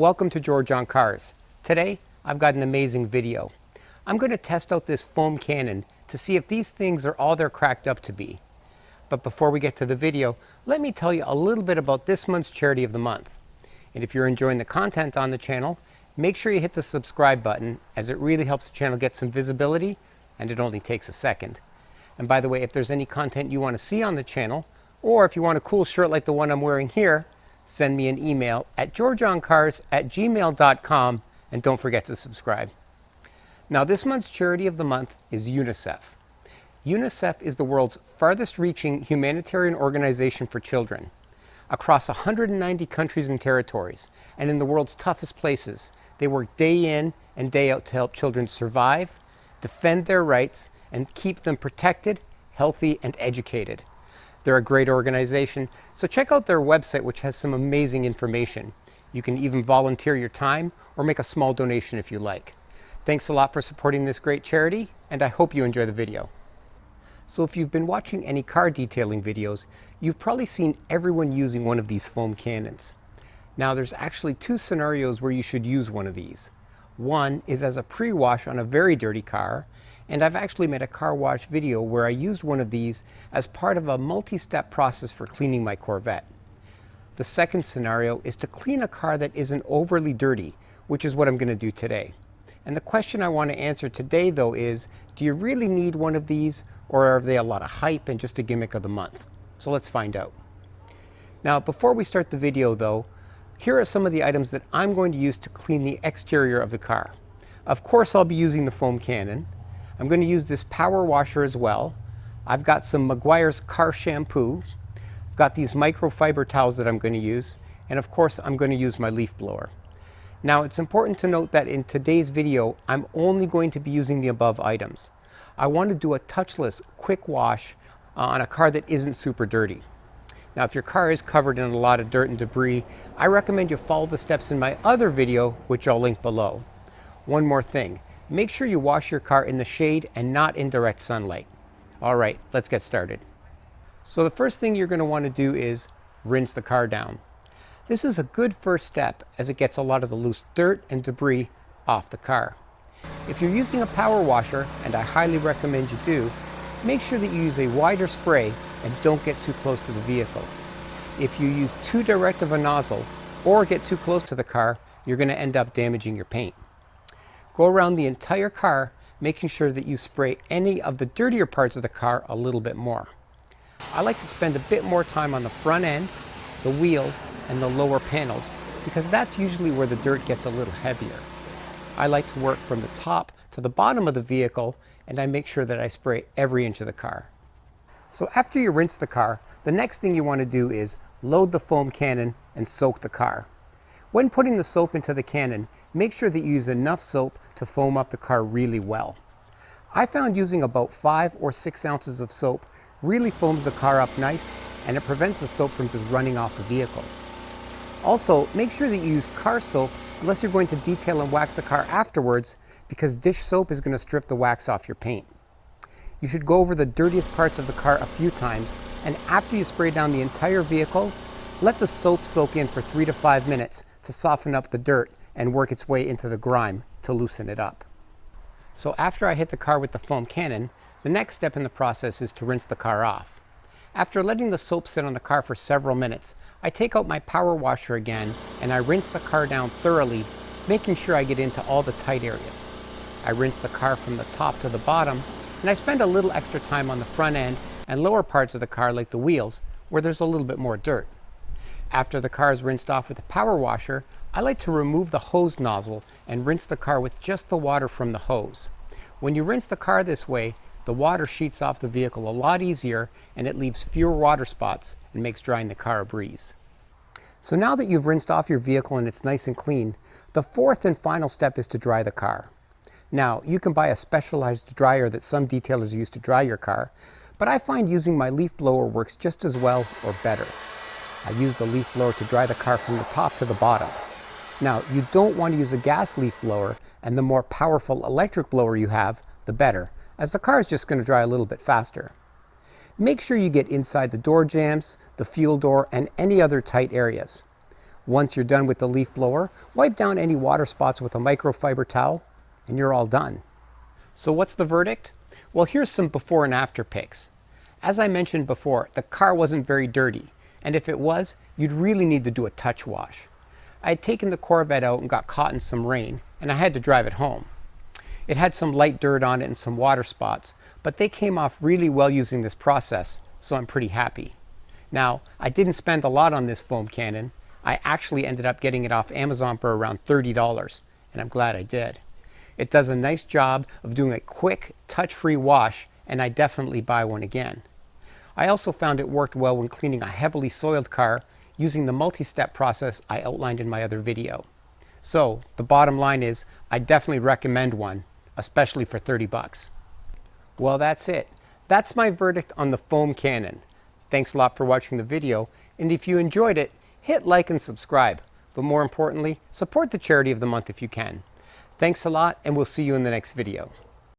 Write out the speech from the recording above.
Welcome to George on Cars. Today I've got an amazing video. I'm going to test out this foam cannon to see if these things are all they're cracked up to be. But before we get to the video, let me tell you a little bit about this month's charity of the month. And if you're enjoying the content on the channel, make sure you hit the subscribe button, as it really helps the channel get some visibility, and it only takes a second. And by the way, if there's any content you want to see on the channel, or if you want a cool shirt like the one I'm wearing here, send me an email at georgeoncars@gmail.com, and don't forget to subscribe. Now, this month's charity of the month is UNICEF. UNICEF is the world's farthest reaching humanitarian organization for children. Across 190 countries and territories, and in the world's toughest places, they work day in and day out to help children survive, defend their rights, and keep them protected, healthy, and educated. They're a great organization, so check out their website, which has some amazing information. You can even volunteer your time or make a small donation if you like. Thanks a lot for supporting this great charity, and I hope you enjoy the video. So if you've been watching any car detailing videos, you've probably seen everyone using one of these foam cannons. Now, there's actually two scenarios where you should use one of these. One is as a pre-wash on a very dirty car, and I've actually made a car wash video where I used one of these as part of a multi-step process for cleaning my Corvette. The second scenario is to clean a car that isn't overly dirty, which is what I'm going to do today. And the question I want to answer today, though, is do you really need one of these, or are they a lot of hype and just a gimmick of the month? So let's find out. Now, before we start the video, though, here are some of the items that I'm going to use to clean the exterior of the car. Of course, I'll be using the foam cannon. I'm going to use this power washer as well. I've got some Meguiar's car shampoo. I've got these microfiber towels that I'm going to use. And of course, I'm going to use my leaf blower. Now, it's important to note that in today's video, I'm only going to be using the above items. I want to do a touchless, quick wash on a car that isn't super dirty. Now, if your car is covered in a lot of dirt and debris, I recommend you follow the steps in my other video, which I'll link below. One more thing. Make sure you wash your car in the shade and not in direct sunlight. All right, let's get started. So the first thing you're going to want to do is rinse the car down. This is a good first step, as it gets a lot of the loose dirt and debris off the car. If you're using a power washer, and I highly recommend you do, make sure that you use a wider spray and don't get too close to the vehicle. If you use too direct of a nozzle or get too close to the car, you're going to end up damaging your paint. Go around the entire car, making sure that you spray any of the dirtier parts of the car a little bit more. I like to spend a bit more time on the front end, the wheels, and the lower panels, because that's usually where the dirt gets a little heavier. I like to work from the top to the bottom of the vehicle, and I make sure that I spray every inch of the car. So after you rinse the car, the next thing you want to do is load the foam cannon and soak the car. When putting the soap into the cannon, make sure that you use enough soap to foam up the car really well. I found using about 5 or 6 ounces of soap really foams the car up nice, and it prevents the soap from just running off the vehicle. Also, make sure that you use car soap unless you're going to detail and wax the car afterwards, because dish soap is going to strip the wax off your paint. You should go over the dirtiest parts of the car a few times, and after you spray down the entire vehicle, let the soap soak in for 3 to 5 minutes to soften up the dirt and work its way into the grime to loosen it up. So after I hit the car with the foam cannon, the next step in the process is to rinse the car off. After letting the soap sit on the car for several minutes, I take out my power washer again and I rinse the car down thoroughly, making sure I get into all the tight areas. I rinse the car from the top to the bottom, and I spend a little extra time on the front end and lower parts of the car, like the wheels, where there's a little bit more dirt. After the car is rinsed off with the power washer, I like to remove the hose nozzle and rinse the car with just the water from the hose. When you rinse the car this way, the water sheets off the vehicle a lot easier, and it leaves fewer water spots and makes drying the car a breeze. So now that you've rinsed off your vehicle and it's nice and clean, the fourth and final step is to dry the car. Now, you can buy a specialized dryer that some detailers use to dry your car, but I find using my leaf blower works just as well or better. I use the leaf blower to dry the car from the top to the bottom. Now, you don't want to use a gas leaf blower, and the more powerful electric blower you have, the better, as the car is just going to dry a little bit faster. Make sure you get inside the door jambs, the fuel door, and any other tight areas. Once you're done with the leaf blower, wipe down any water spots with a microfiber towel, and you're all done. So what's the verdict? Well, here's some before and after pics. As I mentioned before, the car wasn't very dirty, and if it was, you'd really need to do a touch wash. I had taken the Corvette out and got caught in some rain, and I had to drive it home. It had some light dirt on it and some water spots, but they came off really well using this process, so I'm pretty happy. Now, I didn't spend a lot on this foam cannon. I actually ended up getting it off Amazon for around $30, and I'm glad I did. It does a nice job of doing a quick, touch-free wash, and I definitely buy one again. I also found it worked well when cleaning a heavily soiled car using the multi-step process I outlined in my other video. So, the bottom line is, I definitely recommend one, especially for 30 bucks. Well, that's it. That's my verdict on the foam cannon. Thanks a lot for watching the video, and if you enjoyed it, hit like and subscribe. But more importantly, support the charity of the month if you can. Thanks a lot, and we'll see you in the next video.